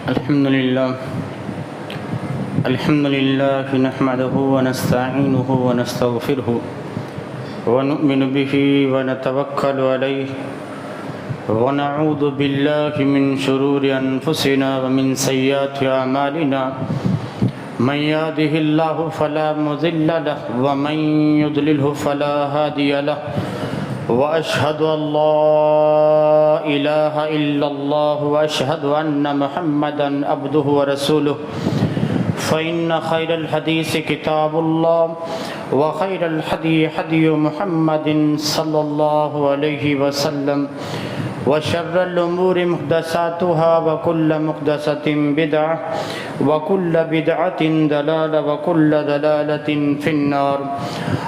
الحمد لله نحمده ونستعينه ونستغفره ونؤمن به ونتوكل عليه ونعوذ بالله من شرور أنفسنا ومن سيئات أعمالنا من يهده الله فلا مضل له ومن يضلله فلا هادي له وأشهد أن لا إله إلا الله وأشهد أن محمدا عبده ورسوله فإن خير الحديث كتاب الله وخير الهدي هدي محمد صلى الله عليه وسلم وشر الأمور محدثاتها وكل محدثة بدعة وكل بدعة ضلالة وكل ضلالة في النار.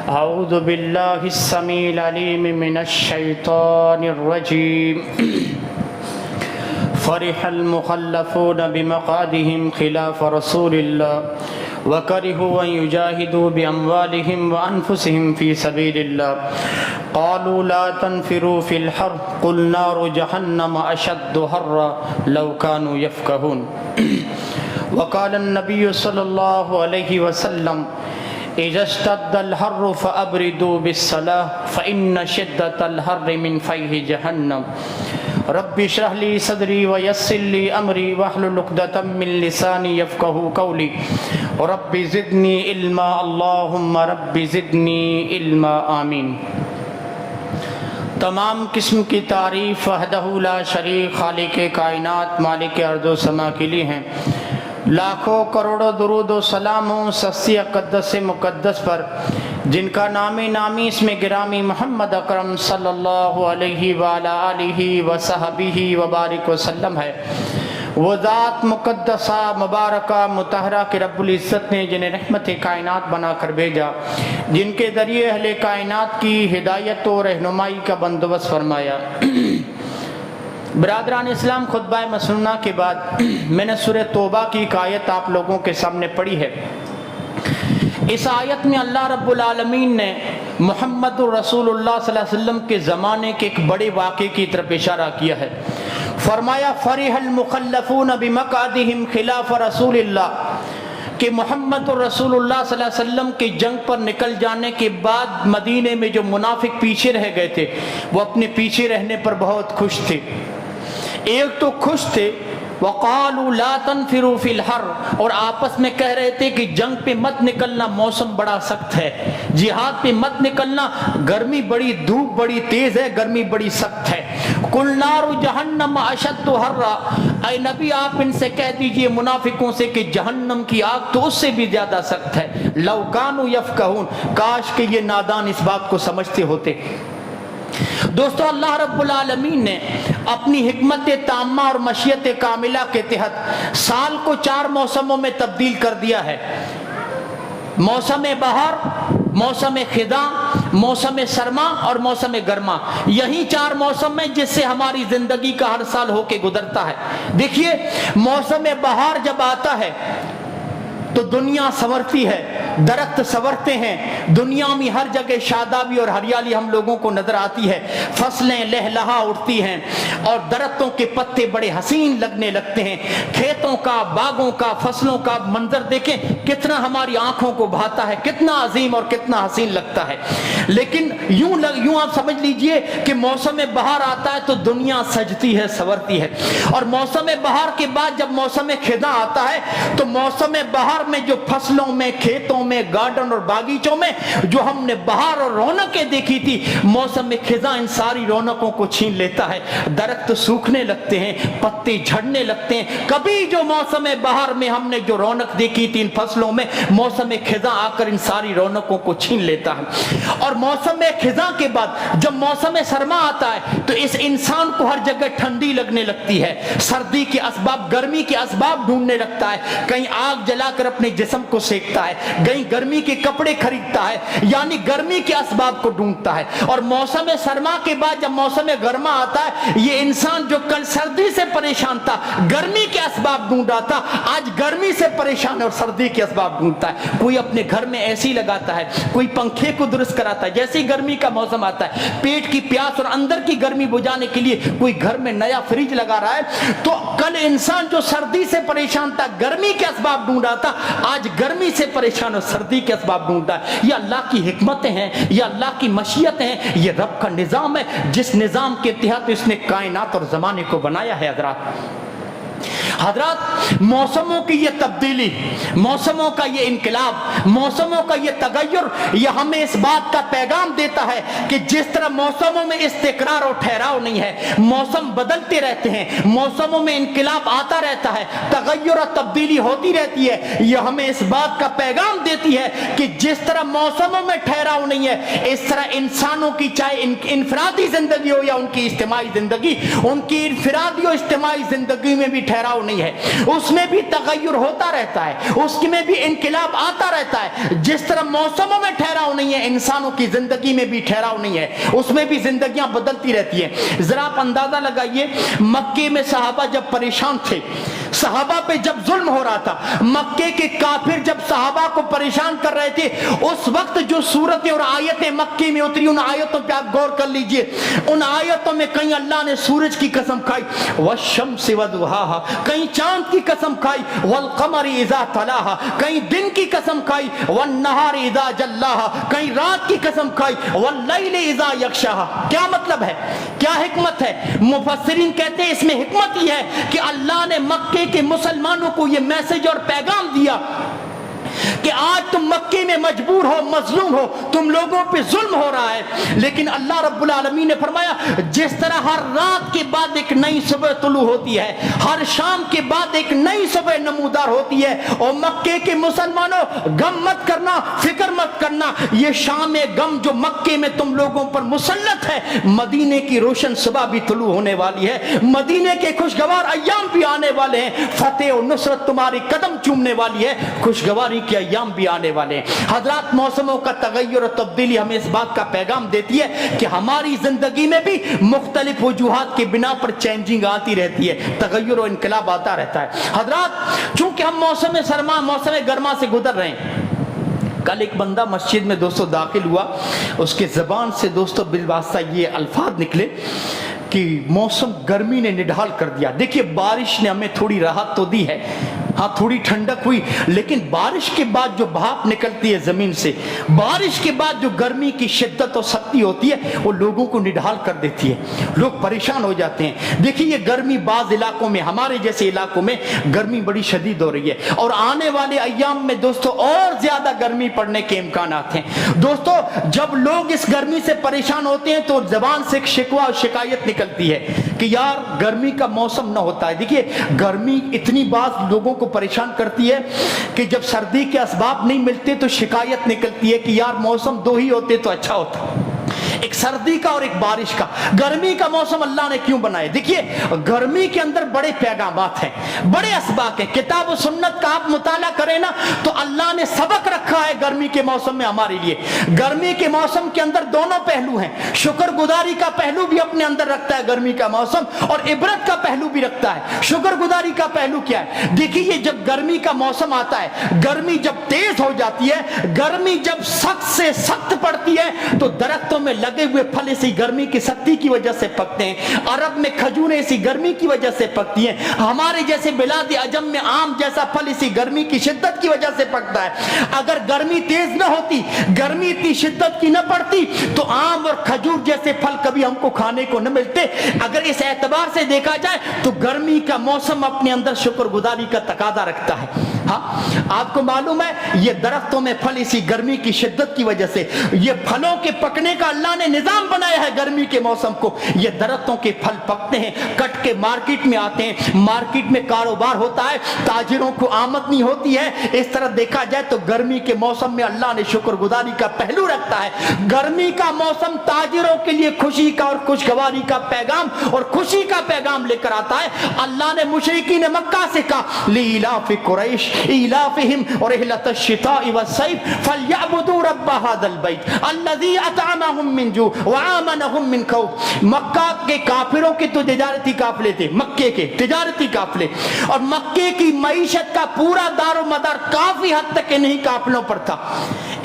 أعوذ بالله السميع العليم من الشيطان الرجيم. فرح المخلفون بمقعدهم خلاف رسول الله وكرهوا أن يجاهدوا بأموالهم وأنفسهم في سبيل الله قالوا لا تنفروا في الحر قل نار جهنم أشد حرا لو كانوا يفقهون. وقال النبي صلى الله عليه وسلم إذا اشتد الحر فأبردوا بالصلاة فإن شدة الحر من فيح جهنم. رب اشرح لي صدري ويسر لي أمري واحلل عقدة من لساني يفقهوا قولي رب زدني علما اللهم رب زدنی علما آمین. تمام قسم کی تعریف وحدہ لا شریک خالق کائنات مالک ارض و سما کے لیے ہیں. لاکھوں کروڑوں درود و سلام ہوں سستی اقدس مقدس پر جن کا نامی نامی اس میں گرامی محمد اکرم صلی اللہ علیہ وآلہ آلہ وصحبہ وبارک وسلم ہے. وہ ذات مقدسہ مبارکہ مطہرہ کہ رب العزت نے جنہیں رحمت کائنات بنا کر بھیجا، جن کے ذریعے اہل کائنات کی ہدایت و رہنمائی کا بندوبست فرمایا. برادران اسلام، خطبہ مسنونہ کے بعد میں نے سورہ توبہ کی ایک آیت آپ لوگوں کے سامنے پڑھی ہے. اس آیت میں اللہ رب العالمین نے محمد رسول اللہ صلی اللہ علیہ وسلم کے زمانے کے ایک بڑے واقعے کی طرف اشارہ کیا ہے. فرمایا فرح المخلفون بمقعدہم خلاف رسول اللہ، کہ محمد رسول اللہ صلی اللہ علیہ وسلم کے جنگ پر نکل جانے کے بعد مدینے میں جو منافق پیچھے رہ گئے تھے وہ اپنے پیچھے رہنے پر بہت خوش تھے. ایک تو خوش تھے وَقَالُوا لَا تَنْفِرُوا فِي الْحَرِّ، اور آپس میں کہہ رہے تھے کہ جنگ پہ مت نکلنا، موسم بڑا سخت ہے، جہاد پہ مت نکلنا، گرمی بڑی، دھوپ بڑی تیز ہے، گرمی بڑی سخت ہے. قُلْ نَارُ جَهَنَّمَ أَشَدُّ حَرًّا، اے نبی آپ ان سے کہہ دیجئے منافقوں سے کہ جہنم کی آگ تو اس سے بھی زیادہ سخت ہے. لَوْ كَانُوا يَفْقَهُونَ، کاش کہ یہ نادان اس بات کو سمجھتے ہوتے. دوستو، اللہ رب العالمین نے اپنی حکمت تامہ اور مشیت کاملہ کے تحت سال کو 4 موسموں میں تبدیل کر دیا ہے. موسم بہار، موسم خزاں، موسم سرما اور موسم گرما. یہی 4 موسم ہیں جس سے ہماری زندگی کا ہر سال ہو کے گزرتا ہے. دیکھیے، موسم بہار جب آتا ہے تو دنیا سنورتی ہے، درخت سنورتے ہیں، دنیا میں ہر جگہ شادابی اور ہریالی ہم لوگوں کو نظر آتی ہے. فصلیں لہلہا اٹھتی ہیں اور درختوں کے پتے بڑے حسین لگنے لگتے ہیں. کھیتوں کا، باغوں کا، فصلوں کا منظر دیکھیں کتنا ہماری آنکھوں کو بھاتا ہے، کتنا عظیم اور کتنا حسین لگتا ہے. لیکن یوں آپ سمجھ لیجئے کہ موسم بہار آتا ہے تو دنیا سجتی ہے، سنورتی ہے. اور موسم بہار کے بعد جب موسم خزاں آتا ہے تو موسم بہار میں جو فصلوں میں، کھیتوں میں، گارڈن اور باغیچوں میں جو ہم نے بہار اور رونقیں دیکھی تھی، موسم خزاں ان ساری رونقوں کو چھین لیتا ہے. درخت سوکھنے لگتے ہیں، پتے جھڑنے لگتے ہیں. کبھی جو موسم بہار میں ہم نے جو رونق دیکھی تھی ان فصلوں میں، موسم خزاں آ کر ان ساری رونقوں کو چھین لیتا ہے. اور موسم خزاں کے بعد جب موسم سرما آتا ہے تو اس انسان کو ہر جگہ ٹھنڈی لگنے لگتی ہے، سردی کے اسباب، گرمی کے اسباب ڈھونڈنے لگتا ہے. کہیں آگ جلا کر اپنے جسم کو سیکتا ہے، कहीं गर्मी के कपड़े खरीदता है, यानी गर्मी के असबाब को ढूंढता है। और मौसम सरमा के बाद जब मौसम गर्मा आता है, ये इंसान जो कल सर्दी से परेशान था, गर्मी के असबाब ढूंढ रहा था, आज गर्मी से परेशान और सर्दी के असबाब ढूंढता है। कोई अपने घर में एसी लगाता है, कोई पंखे को दुरुस्त कराता है। जैसे ही गर्मी का मौसम आता है, पेट की प्यास और अंदर की गर्मी बुझाने के लिए कोई घर में नया फ्रिज लगा रहा है। तो कल इंसान जो सर्दी से परेशान था, गर्मी के असबाब ढूंढ रहा था, आज गर्मी से परेशान और सर्दी के असबाब ढूंढता है। ये अल्लाह की हिकमतें हैं, ये अल्लाह की मशीयत हैं, ये रब का निजाम है, जिस निजाम के तहत इसने कायनात और जमाने को बनाया है। हजरत मौसमों की ये तब्दीली, मौसमों का ये इनकलाब, मौसमों का ये तगय्युर, ये हमें इस बात का पैगाम देता है कि जिस तरह मौसमों में इस्तिक़रार और ठहराव नहीं है, मौसम बदलते रहते हैं, मौसमों में इनकलाब आता रहता है, तगय्युर और तब्दीली होती रहती है। ये हमें इस बात का पैगाम देती है कि जिस तरह मौसमों में ठहराव नहीं है, इस तरह इंसानों की चाहे इनफरादी जिंदगी हो या उनकी इज्तिमाई जिंदगी, उनकी इनफरादी और इज्तिमाई जिंदगी में भी ठहराव नहीं है, उसमें भी तगय्युर होता रहता है, उसमें भी इनकलाब आता रहता है। जिस तरह मौसमों में ठहराव नहीं है, इंसानों की जिंदगी में भी ठहराव नहीं है, उसमें भी जिंदगियां बदलती रहती है। जरा आप अंदाजा लगाइए, मक्के में सहाबा जब परेशान थे, सहाबा पे जब जुल्म हो रहा था, मक्के के काफिर जब सहाबा को परेशान कर रहे थे, उस वक्त जो सूरतें और आयतें मक्के में उतरी, उन आयतों पे आप गौर कर लीजिए। उन आयतों में कहीं अल्लाह ने सूरज की कसम खाई, वश्शम्सि वदुहाहा, कहीं चांद की कसम खाई, वल कमरि इज़ा तलाहा, कहीं दिन की कसम खाई, वन नहारि इज़ा जल्लाहा, कहीं रात की कसम खाई, वल लैलि इज़ा यग़शाहा। क्या मतलब है, क्या हिकमत है? मुफस्सिरीन कहते हैं इसमें हिकमत यह है कि अल्लाह ने मक्के के मुसलमानों को यह मैसेज और पैगाम दिया कि आज तुम मक्के में मजबूर हो, मजलूम हो, तुम लोगों पे जुल्म हो रहा है, लेकिन अल्लाह रब्बुल आलमीन ने फरमाया जिस तरह हर रात के बाद एक नई सुबह तुलू होती है, हर शाम के बाद एक नई सुबह नमूदार होती है, और मक्के के मुसलमानों गम मत करना, फिक्र मत करना, ये शाम गम जो मक्के में तुम लोगों पर मुसल्लत है, मदीने की रोशन सुबह भी तुलू होने वाली है, मदीने के खुशगवार अय्याम भी आने वाले हैं, फतेह और नुसरत तुम्हारी कदम चूमने वाली है, खुशगवारी के अय्याम भी आने वाले हैं। हजरत मौसमों का तगय्युर और तब्दीली हमें इस बात का पैगाम देती है कि हमारी जिंदगी में भी मुख्तलिफ वजूहात के बिना पर चेंजिंग आती रहती है, तगय्युर और इनकलाब आता रहता है। हजरत चूंकि हम मौसम सरमा, मौसम गर्मा से गुजर रहे हैं, कल एक बंदा मस्जिद में दोस्तों दाखिल हुआ, उसके ज़बान से दोस्तों बिलवास्ता ये अल्फाज निकले कि मौसम गर्मी ने निढाल कर दिया। देखिए बारिश ने हमें थोड़ी राहत तो दी है, हाँ थोड़ी ठंडक हुई, लेकिन बारिश के बाद जो भाप निकलती है जमीन से, बारिश के बाद जो गर्मी की शिद्दत और सख्ती होती है, वो लोगों को निढाल कर देती है, लोग परेशान हो जाते हैं। देखिए ये गर्मी बाज इलाकों में, हमारे जैसे इलाकों में गर्मी बड़ी शदीद हो रही है, और आने वाले अय्याम में दोस्तों और ज्यादा गर्मी पड़ने के इम्कानात हैं। दोस्तों जब लोग इस गर्मी से परेशान होते हैं तो जबान से एक शिकवा और शिकायत निकलती है कि यार गर्मी का मौसम न होता है। देखिए गर्मी इतनी बात लोगों को परेशान करती है कि जब सर्दी के असबाब नहीं मिलते तो शिकायत निकलती है कि यार मौसम दो ही होते तो अच्छा होता, एक सर्दी का और एक बारिश का। गर्मी का मौसम अल्लाह ने क्यों बनाया? देखिए गर्मी के अंदर बड़े पैगामात हैं, बड़े असबाब हैं। किताब और सुन्नत का आप मुताला करें ना तो अल्लाह ने सबक रखा है गर्मी के मौसम में हमारे लिए। गर्मी के मौसम के अंदर दोनों पहलू हैं, शुक्रगुजारी का पहलू भी अपने अंदर रखता है गर्मी का मौसम, और इबरत का पहलू भी रखता है। शुक्रगुजारी का पहलू क्या है? देखिए जब गर्मी का मौसम आता है, गर्मी जब तेज हो जाती है, गर्मी जब सख्त से सख्त पड़ती है, तो दरख्तों में लगे हुए फल इसी गर्मी की सख्ती की वजह से पकते हैं। अरब में खजूरें इसी गर्मी की वजह से पकती हैं। हमारे जैसे बिलाद अजम में आम जैसा फल इसी गर्मी की शिद्दत की वजह से पकता है। अगर गर्मी तेज न होती, गर्मी इतनी शिद्दत की न पड़ती, तो आम और खजूर जैसे फल कभी हमको खाने को न मिलते। अगर इस एतबार से देखा जाए तो गर्मी का मौसम अपने अंदर शुक्रगुजारी का तकाजा रखता है। हाँ आपको मालूम है ये दरख्तों में फल इसी गर्मी की शिद्दत की वजह से, ये फलों के पकने का अल्लाह نے نظام بنایا ہے گرمی کے موسم کو. یہ درختوں کے پھل پکتے ہیں, کٹ کے مارکیٹ میں آتے ہیں, مارکیٹ میں کاروبار ہوتا ہے, تاجروں کو آمدنی ہوتی ہے. اس طرح دیکھا جائے تو گرمی کے موسم میں اللہ نے شکر گزاری کا پہلو رکھتا ہے. گرمی کا موسم تاجروں کے لیے خوشی کا اور خوشگواری کا پیغام اور خوشی کا پیغام لے کر آتا ہے. اللہ نے مشرکین مکہ سے کہا لِإِيلَافِ قُرَيْشٍ إِيلَافِهِمْ رِحْلَةَ الشِّتَاءِ وَالصَّيْفِ فَلْيَعْبُدُوا رَبَّ هَذَا الْبَيْتِ الَّذِي أَطْعَمَهُم مِّن جُوعٍ وَآمَنَهُم مِّن خَوْفٍ. مکہ کے کافروں کے تو تجارتی قافلے تھے, مکے کے تجارتی قافلے, اور مکے کی معیشت کا پورا دار و مدار کافی حد تک نہیں قافلوں پر تھا.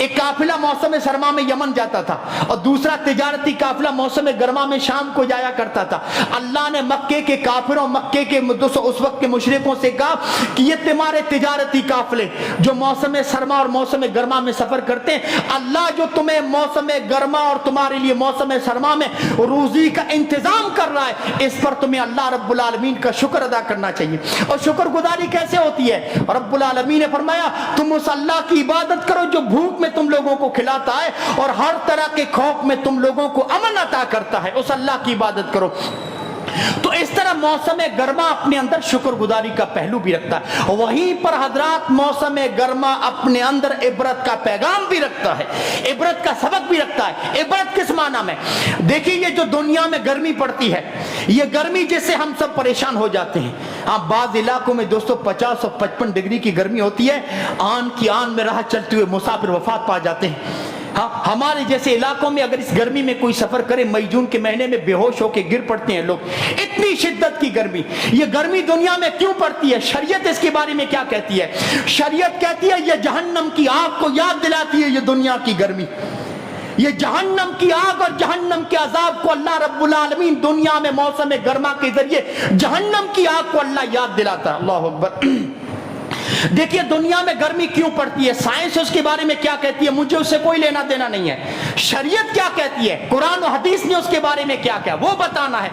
ایک قافلہ موسم سرما میں یمن جاتا تھا اور دوسرا تجارتی قافلہ موسم گرما میں شام کو جایا کرتا تھا. اللہ نے مکے کے کافروں, مکے کے اس وقت کے مشرکوں سے کہا کہ یہ تمہارے تجارتی قافلے جو موسم سرما اور موسم گرما میں سفر کرتے ہیں, اللہ جو تمہیں موسم گرما اور تمہارے لیے موسم سرما میں روزی کا انتظام کر رہا ہے, اس پر تمہیں اللہ رب العالمین کا شکر ادا کرنا چاہیے. اور شکر گزاری کیسے ہوتی ہے؟ رب العالمین نے فرمایا تم اس اللہ کی عبادت کرو جو بھوک میں تم لوگوں کو کھلاتا ہے اور ہر طرح کے خوف میں تم لوگوں کو امن عطا کرتا ہے, اس اللہ کی عبادت کرو. تو اس طرح موسم گرما اپنے اندر شکر گزاری کا پہلو بھی رکھتا ہے. وہیں پر حضرات موسم گرما اپنے اندر عبرت کا پیغام بھی رکھتا ہے, عبرت کا سبق بھی رکھتا ہے. عبرت کس معنی میں؟ دیکھیے یہ جو دنیا میں گرمی پڑتی ہے, یہ گرمی جس سے ہم سب پریشان ہو جاتے ہیں. بعض علاقوں میں دوستو 50 اور 55 ڈگری کی گرمی ہوتی ہے, آن کی آن میں راہ چلتے ہوئے مسافر وفات پا جاتے ہیں. ہمارے جیسے علاقوں میں اگر اس گرمی میں کوئی سفر کرے, مئی جون کے مہینے میں بے ہوش ہو کے گر پڑتے ہیں لوگ. اتنی شدت کی گرمی, یہ گرمی دنیا میں کیوں پڑتی ہے؟ شریعت اس کے بارے میں کیا کہتی ہے؟ شریعت کہتی ہے یہ جہنم کی آگ کو یاد دلاتی ہے. یہ دنیا کی گرمی, یہ جہنم کی آگ اور جہنم کے عذاب کو اللہ رب العالمین دنیا میں موسم گرما کے ذریعے جہنم کی آگ کو اللہ یاد دلاتا ہے. اللہ اکبر. دیکھیے دنیا میں گرمی کیوں پڑتی ہے, سائنس اس کے بارے میں کیا کہتی ہے, مجھے اس سے کوئی لینا دینا نہیں ہے. شریعت کیا کہتی ہے, قرآن و حدیث نے اس کے بارے میں کیا کہا, وہ بتانا ہے.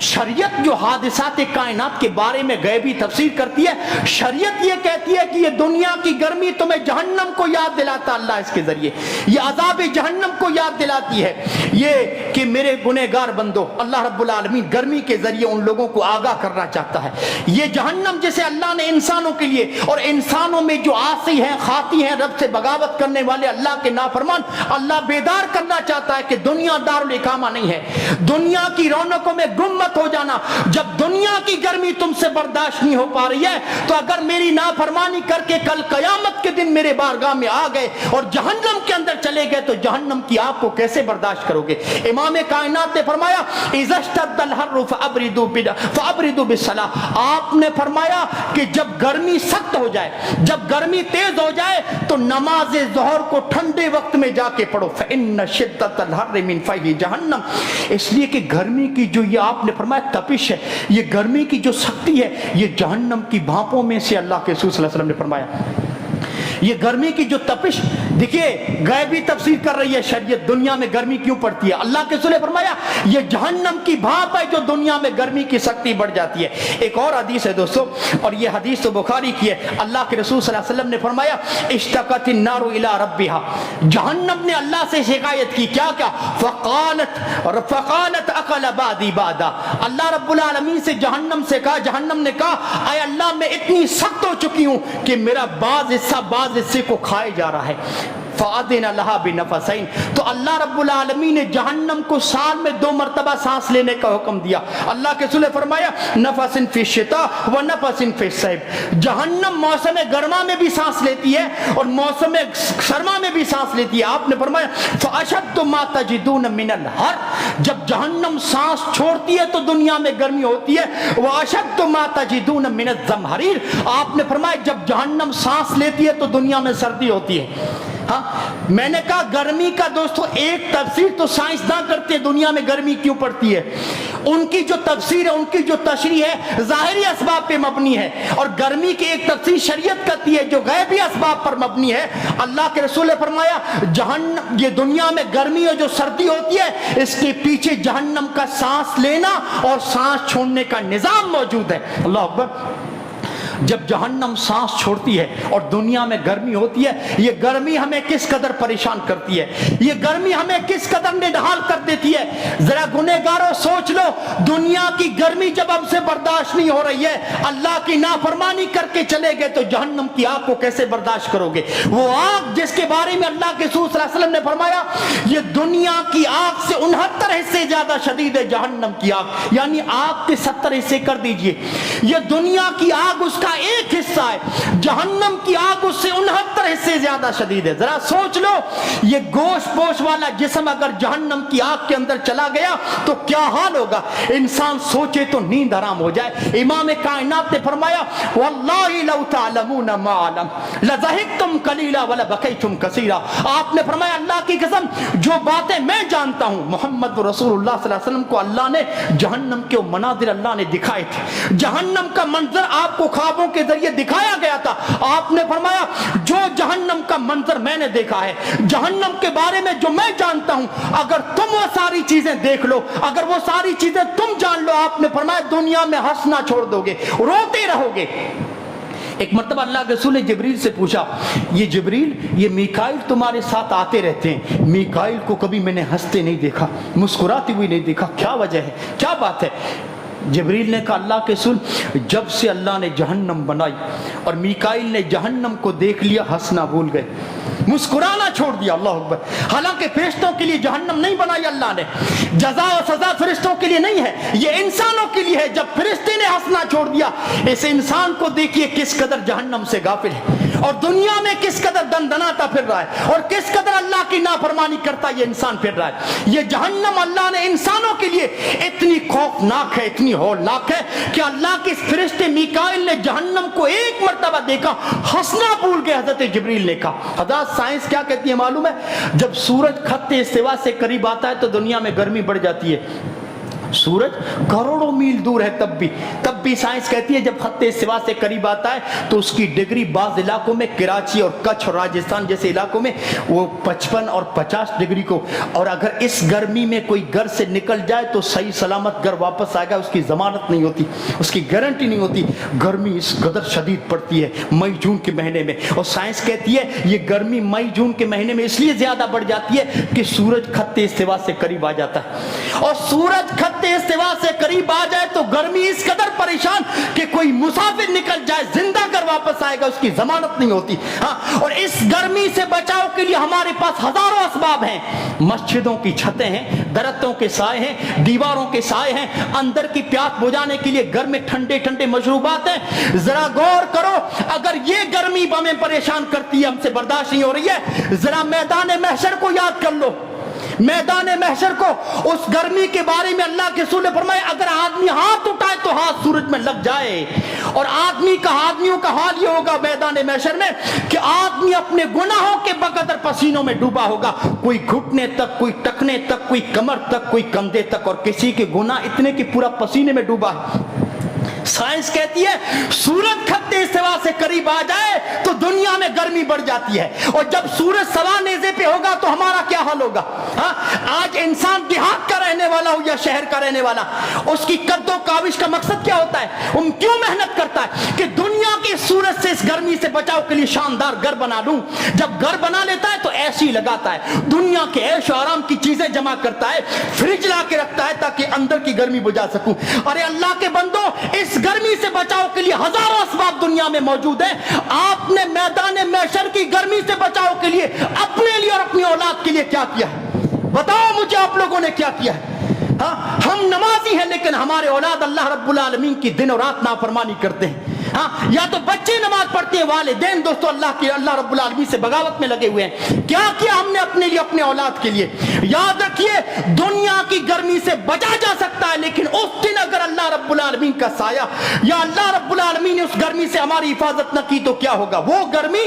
شریعت جو حادثات کائنات کے بارے میں غیبی تفسیر کرتی ہے, شریعت یہ کہتی ہے کہ یہ دنیا کی گرمی تمہیں جہنم کو یاد دلاتا اللہ اس کے ذریعے, یہ عذاب جہنم کو یاد دلاتی ہے. یہ کہ میرے گنہگار بندو, اللہ رب العالمین گرمی کے ذریعے ان لوگوں کو آگاہ کرنا چاہتا ہے. یہ جہنم جسے اللہ نے انسانوں کے لیے, اور انسانوں میں جو عاصی ہیں, خاطی ہیں, رب سے بغاوت کرنے والے, اللہ کے نافرمان, اللہ بیدار کرنا چاہتا ہے کہ دنیا دارالاقامہ نہیں ہے. دنیا کی رونقوں میں گم مت ہو جانا. جب دنیا کی گرمی تم سے برداشت نہیں ہو پا رہی ہے تو اگر میری نافرمانی کر کے کل قیامت کے دن میرے بارگاہ میں آ گئے اور جہنم کے اندر چلے گئے تو جہنم کی آگ کو کیسے برداشت کرو گے؟ امام کائنات نے فرمایا اذا اشتد الحر فابردوا بالصلاۃ. آپ نے فرمایا کہ جب گرمی سخت ہو جائے, جب گرمی تیز ہو جائے تو نماز ظہر کو ٹھنڈے وقت میں جا کے پڑھو. فإن شدۃ الحر من فیہ جہنم. اس لیے کہ گرمی کی جو یہ آپ نے فرمایا تپش ہے, یہ گرمی کی جو سختی ہے, یہ جہنم کی بھاپوں میں سے اللہ کے رسول صلی اللہ علیہ وسلم نے فرمایا. یہ گرمی کی جو تپش, دیکھیے غیبی تفسیر کر رہی ہے شریعت دنیا میں گرمی کیوں پڑتی ہے. اللہ کے رسول نے فرمایا یہ جہنم کی بھاپ ہے جو دنیا میں گرمی کی سختی بڑھ جاتی ہے. ایک اور حدیث ہے دوستو, اور یہ حدیث تو بخاری کی ہے. اللہ کے رسول صلی اللہ علیہ وسلم نے فرمایا اشتقت النار الی ربها. جہنم نے اللہ سے شکایت کی, کیا کیا؟ فقالت اقل بعدی بعدا. اللہ رب العالمین سے جہنم سے کہا, جہنم نے کہا اے اللہ میں اتنی سخت ہو چکی ہوں کہ میرا بعض حصہ بعض حصے کو کھائے جا رہا ہے. فَأَذِنَ لَهَا بِنَفَسَيْن. تو اللہ رب العالمین نے جہنم کو سال میں 2 مرتبہ سانس لینے کا حکم دیا. اللہ کے رسول نے فرمایا نَفَسٍ فِي الشِّتَاءِ وَنَفَسٍ فِي الصَّيْفِ. جہنم موسم گرما میں بھی سانس لیتی ہے اور موسم سرما میں بھی سانس لیتی ہے. آپ نے فرمایا فَأَشَدُّ مَا تَجِدُونَ مِنَ الْحَرِّ. جب جہنم سانس چھوڑتی ہے تو دنیا میں گرمی ہوتی ہے. وَأَشَدُّ مَا تَجِدُونَ مِنَ الزَّمْهَرِيرِ. آپ نے فرمایا جب جہنم سانس لیتی ہے تو دنیا میں سردی ہوتی ہے. ہاں میں نے کہا گرمی کا دوستو ایک تفسیر تو سائنسداں کرتے ہیں دنیا میں گرمی کیوں پڑتی ہے. ان کی جو تفسیر ہے, ان کی جو تشریح ہے ظاہری اسباب پہ مبنی ہے, اور گرمی کی ایک تفسیر شریعت کرتی ہے جو غیبی اسباب پر مبنی ہے. اللہ کے رسول نے فرمایا جہنم, یہ دنیا میں گرمی اور جو سردی ہوتی ہے اس کے پیچھے جہنم کا سانس لینا اور سانس چھوڑنے کا نظام موجود ہے. اللہ اکبر. جب جہنم سانس چھوڑتی ہے اور دنیا میں گرمی ہوتی ہے, یہ گرمی ہمیں کس قدر پریشان کرتی ہے, یہ گرمی ہمیں کس قدر نڈھال کر دیتی ہے. ذرا گنہگاروں سوچ لو, دنیا کی گرمی جب ہم سے برداشت نہیں ہو رہی ہے, اللہ کی نافرمانی کر کے چلے گئے تو جہنم کی آگ کو کیسے برداشت کرو گے؟ وہ آگ جس کے بارے میں اللہ کے رسول صلی اللہ علیہ وسلم نے فرمایا یہ دنیا کی آگ سے 69 حصے زیادہ شدید ہے جہنم کی آگ, یعنی آگ کے 70 حصے کر دیجئے, یہ دنیا کی آگ اس کا ایک حصہ ہے, جہنم کی آگ اس سے 69 حصے زیادہ شدید ہے. ذرا سوچ لو, یہ گوشت پوش والا جسم اگر جہنم کی آگ کے اندر چلا گیا تو کیا حال ہوگا؟ انسان سوچے تو نیند حرام ہو جائے. امام کائنات نے فرمایا واللہ لو تعلمون ما علم لضحکتم قلیلا ولبکیتم کثیرا. آپ نے فرمایا اللہ کی قسم جو باتیں میں جانتا ہوں, محمد رسول اللہ صلی اللہ علیہ وسلم کو اللہ نے جہنم کے مناظر اللہ نے دکھائے تھے, جہنم کا منظر آپ کو خوابوں کے ذریعے دکھایا گیا تھا. آپ نے فرمایا جو جہنم کا منظر میں نے دیکھا ہے, جہنم کے بارے میں جو میں جانتا ہوں, اگر تم وہ ساری چیزیں دیکھ لو, اگر وہ ساری چیزیں تم جان لو, آپ نے فرمایا دنیا میں ہنسنا چھوڑ دو گے, روتے رہو گے. ایک مرتبہ اللہ کے رسول نے جبریل سے پوچھا, یہ جبریل یہ میکائیل تمہارے ساتھ آتے رہتے ہیں, میکائیل کو کبھی میں نے ہنستے نہیں دیکھا, مسکراتی ہوئی نہیں دیکھا, کیا وجہ ہے, کیا بات ہے؟ جبریل نے کہا اللہ کے رسول جب سے اللہ نے جہنم بنائی اور میکائیل نے جہنم کو دیکھ لیا ہنسنا بھول گئے, مسکرانا چھوڑ دیا. اللہ اکبر. حالانکہ فرشتوں کے لیے جہنم نہیں بنائی اللہ نے, جزا و سزا فرشتوں کے لیے نہیں ہے, یہ انسانوں کے لیے ہے. جب فرشتے نے ہنسنا چھوڑ دیا, اس انسان کو دیکھیے کس قدر جہنم سے غافل ہے اور دنیا میں کس قدر دندناتا پھر رہا ہے اور کس قدر اللہ کی نافرمانی کرتا یہ انسان پھر رہا ہے. یہ جہنم اللہ نے انسانوں کے لیے اتنی خوفناک ہے, اتنی ہولناک ہے کہ اللہ کے فرشتے میکائیل نے جہنم کو ایک مرتبہ دیکھا, ہنسنا بھول گئے. حضرت جبریل نے کہا, حضرت سائنس کیا کہتی ہے معلوم ہے؟ جب سورج خط استوا سے قریب آتا ہے تو دنیا میں گرمی بڑھ جاتی ہے. سورج کروڑوں میل دور ہے تب بھی سائنس کہتی ہے جب خط استوا سے قریب آتا ہے تو اس کی ڈگری بعض علاقوں میں کراچی اور کچھ اور راجستھان جیسے علاقوں میں وہ 55 اور 50 ڈگری کو, اور اگر اس گرمی میں کوئی گھر سے نکل جائے تو صحیح سلامت گھر واپس آئے گا, اس کی ضمانت نہیں ہوتی, اس کی گارنٹی نہیں ہوتی. گرمی اس قدر شدید پڑتی ہے مئی جون کے مہینے میں, اور سائنس کہتی ہے یہ گرمی مئی جون کے مہینے میں اس لیے زیادہ بڑھ جاتی ہے کہ سورج خط استوا سے قریب آ جاتا ہے, اور سورج خط استوا سے قریب آ جائے تو گرمی اس قدر پریشان کہ کوئی مسافر نکل جائے زندہ کر واپس آئے گا, اس کی ضمانت نہیں ہوتی. ہاں, اور اس گرمی سے بچاؤ کے لیے ہمارے پاس ہزاروں اسباب ہیں. مسجدوں کی چھتیں ہیں, درختوں کے سائے ہیں, دیواروں کے سائے ہیں, اندر کی پیاس بجھانے کے لیے گھر میں ٹھنڈے ٹھنڈے مشروبات ہیں. ذرا غور کرو, اگر یہ گرمی ہمیں پریشان کرتی ہے, ہم سے برداشت نہیں ہو رہی ہے, ذرا میدان محشر کو یاد کر لو. میدان محشر کو, اس گرمی کے بارے میں اللہ کے رسول نے فرمایا اگر آدمی ہاتھ اٹھائے تو ہاتھ سورج میں لگ جائے, اور آدمیوں کا حال یہ ہوگا میدان محشر میں کہ آدمی اپنے گناہوں کے بقدر پسینوں میں ڈوبا ہوگا, کوئی گھٹنے تک, کوئی ٹکنے تک, کوئی کمر تک, کوئی کندھے تک, اور کسی کے گناہ اتنے کہ پورا پسینے میں ڈوبا. سائنس کہتی ہے سورج خط استوا سے قریب آ جائے تو دنیا میں گرمی بڑھ جاتی ہے, اور جب سورج سوا نیزے پہ ہوگا تو ہمارا کیا حال ہوگا؟ ہاں, آج انسان دیہات کا رہنے والا ہو یا شہر کا رہنے والا, اس کی قد و کاوش کا مقصد کیا ہوتا ہے؟ وہ کیوں محنت کرتا ہے کہ دنیا کے سورج سے اس گرمی سے بچاؤ کے لیے شاندار گھر بنا لوں. جب گھر بنا لیتا ہے تو ایسی لگاتا ہے, دنیا کے عیش و آرام کی چیزیں جمع کرتا ہے, فریج لا کے رکھتا ہے تاکہ اندر کی گرمی بجھا سکوں. ارے اللہ کے بندو, اس گرمی سے بچاؤ کے لیے ہزاروں اسباب دنیا میں موجود ہیں. آپ نے میدان محشر کی گرمی سے بچاؤ کے لیے اپنے لیے اور اپنی اولاد کے لیے کیا کیا ہے؟ بتاؤ مجھے آپ لوگوں نے کیا کیا ہے؟ ہاں, ہم نمازی ہیں لیکن ہمارے اولاد اللہ رب العالمین کی دن اور رات نافرمانی کرتے ہیں. ہاں, یا تو بچے نماز پڑھتے ہیں, والدین دوستو اللہ رب العالمین سے بغاوت میں لگے ہوئے ہیں. کیا کیا ہم نے اپنے لیے, اپنے اولاد کے لیے؟ یاد رکھیے دنیا کی گرمی سے بچا جا سکتا ہے, لیکن اس دن اگر اللہ رب العالمین کا سایہ یا اللہ رب العالمین نے اس گرمی سے ہماری حفاظت نہ کی تو کیا ہوگا؟ وہ گرمی,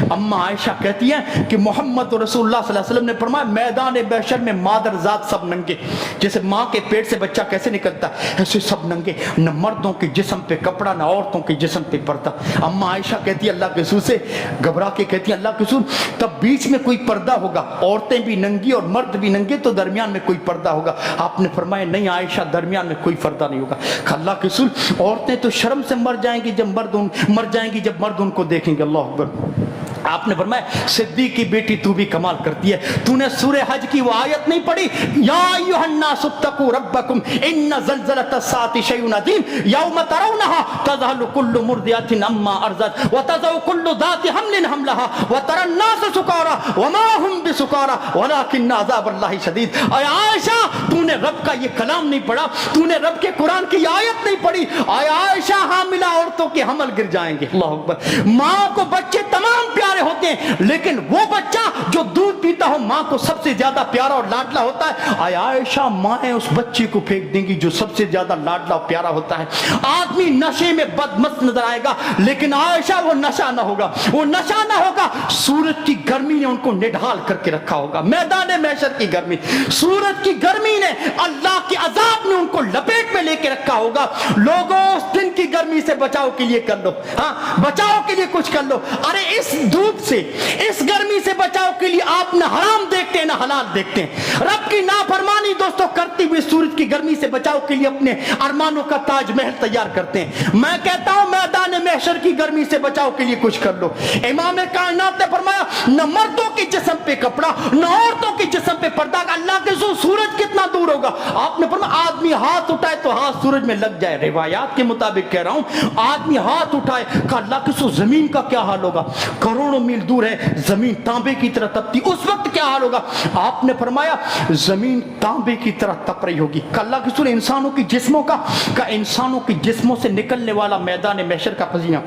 اما عائشہ کہتی ہیں کہ محمد رسول اللہ صلی اللہ علیہ وسلم نے فرمایا میدان محشر میں مادر ذات سب ننگے, جیسے ماں کے پیٹ سے بچہ کیسے نکلتا ہے ایسے سب ننگے, نہ مردوں کے جسم پہ کپڑا نہ عورتوں کے جسم जिस्म पे पर्दा। अम्मा आयशा कहती है अल्लाह के रसूल से घबरा के कहती है अल्लाह के रसूल तब बीच में कोई पर्दा होगा, औरतें भी नंगी और मर्द भी नंगे, तो दरमियान में कोई पर्दा होगा। आपने फरमाया नहीं आयशा, दरमियान में कोई पर्दा नहीं होगा। अल्लाह के रसूल औरतें तो शर्म से मर जाएंगी जब मर्द उनको देखेंगे। अल्लाह अकबर। आपने फरमाया सिद्दीक की बेटी तू भी कमाल करती है, तूने सूरह हज की वो आयत नहीं पढ़ी, या अय्युहन्नासु तक़ू रब्बकुम इन्न ज़लज़लतस्साअति शैउन अज़ीम यौम तरौनहा तज़हलु कुल्लु मुर्दिअतिन अम्मा अर्ज़त व तज़उ कुल्लु ज़ाति हम्लिन हम्लहा व तरन्नास सुकारा व मा हुम बिसुकारा वलाकिन्न अज़ाबल्लाहि शदीद। अय आयशा तूने रब का ये कलाम नहीं पढ़ा, तूने रब के कुरान की आयत नहीं पढ़ी। अय आयशा हामिला औरतों के हमल गिर जाएंगे। अल्लाह अकबर। माँ को बच्चे तमाम प्यारे होते हैं, लेकिन वो बच्चा जो दूध पीता हो मां को सबसे ज्यादा प्यारा और लाडला होता है। आय आयशा मां उस बच्चे को फेंक देंगी जो सबसे ज्यादा लाडला और प्यारा होता है। आदमी नशे में बदमस्त नजर आएगा, लेकिन आयशा वो नशा ना होगा, वो नशा ना होगा। सूरज की गर्मी ने उनको निढाल करके रखा होगा, मैदान महशर की गर्मी, सूरज की गर्मी ने, अल्लाह के अजाब ने उनको लपेट में लेके रखा होगा। लोगों उस दिन की गर्मी से बचाव के लिए कर लो, हाँ बचाव के लिए कुछ कर लो। अरे इस धूप से, इस गर्मी से बचाव के लिए आप ना हराम देखते हैं ना हलाल देखते हैं। रब की नाफरमानी दोस्तों करती हुई सूरज की गर्मी से बचाव के लिए अपने अरमानों का ताजमहल तैयार करते हैं। मैं कहता हूं मैदान महशर की गर्मी से बचाव के लिए कुछ कर लो। इमाम कायनात ने फरमाया न मर्दों के जिस्म पे कपड़ा न औरतों के जिस्म पे पर्दा। अल्लाह के सूरज कितना दूर होगा। आपने फरमाया आदमी हाथ उठाए तो हाथ सूरज में लग जाए। रिवायात के मुताबिक कह रहा हूं, आदमी हाथ उठाए का अल्लाह के जमीन का क्या हाल होगा। करोड़ों मील दूर है, जमीन तांबे की तरह तपती, उस वक्त क्या हाल होगा। आपने फरमाया जमीन तांबे की तरह तप रही होगी। अल्लाह के रसूल इंसानों की जिस्मों का इंसानों की जिस्मों से निकलने वाला मैदान महशर का पसीना,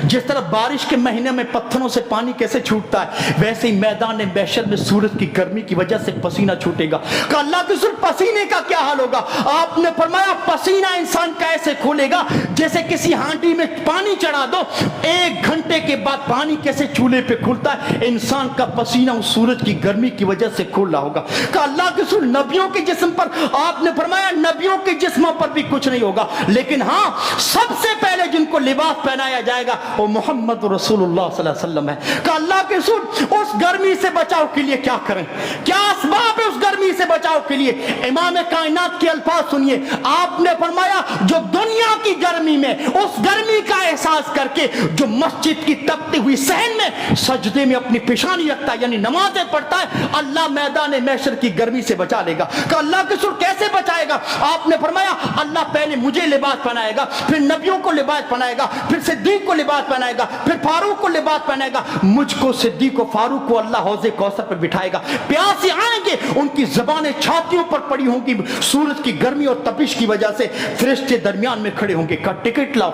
जिस तरह बारिश के महीने में पत्थरों से पानी कैसे छूटता है, वैसे ही मैदान महशर में सूरज की गर्मी की वजह से पसीना छूटेगा। अल्लाह के रसूल पसीने का क्या हाल होगा। आपने फरमाया पसीना इंसान कैसे खोलेगा, जैसे किसी हांडी में पानी चढ़ा दो, 1 घंटे के बाद पानी कैसे चूल्हे पे खुलता है, इंसान का पसीना उस सूरज की गर्मी की वजह से खुला होगा। अल्लाह के रसूल नबियों के जिस्म पर, आपने फरमाया नबियों के जिस्मों पर भी कुछ नहीं होगा, लेकिन हाँ सबसे पहले जिनको लिबास पहनाया जाएगा वो मोहम्मद रसूलुल्लाह सल्लल्लाहु अलैहि वसल्लम है। कि अल्लाह के रसूल उस गर्मी से बचाव के लिए क्या करें, क्या असबाब है उस गर्मी से बचाव के लिए। इमाम कायनात के अल्फाज सुनिए। आपने फरमाया जो दुनिया की गर्मी में उस गर्मी का एहसास करके जो मस्जिद की तपती हुई सहन में सजदे में अपनी पेशानी रखता है, यानी नमाजें पढ़ता है, अल्लाह मैदान महशर की गर्मी से बचा लेगा। कि अल्लाह के रसूल कैसे बचाएगा। आपने फरमाया अल्लाह पहले मुझे लिबास पहनाएगा, फिर नबियों को लिबास पहनाएगा, फिर सिद्दीक को लिबास पहनाएगा, फिर फारूक को लिबास पहनाएगा, मुझको सिद्दीक को फारूक को अल्लाह हौज़े कौसर पर बिठाएगा। प्यासे आएंगे, उनकी ज़बानें छातियों पर पड़ी होंगी सूरज की गर्मी और तपिश की वजह से, फरिश्ते दरमियान में खड़े होंगे। का टिकट लाओ,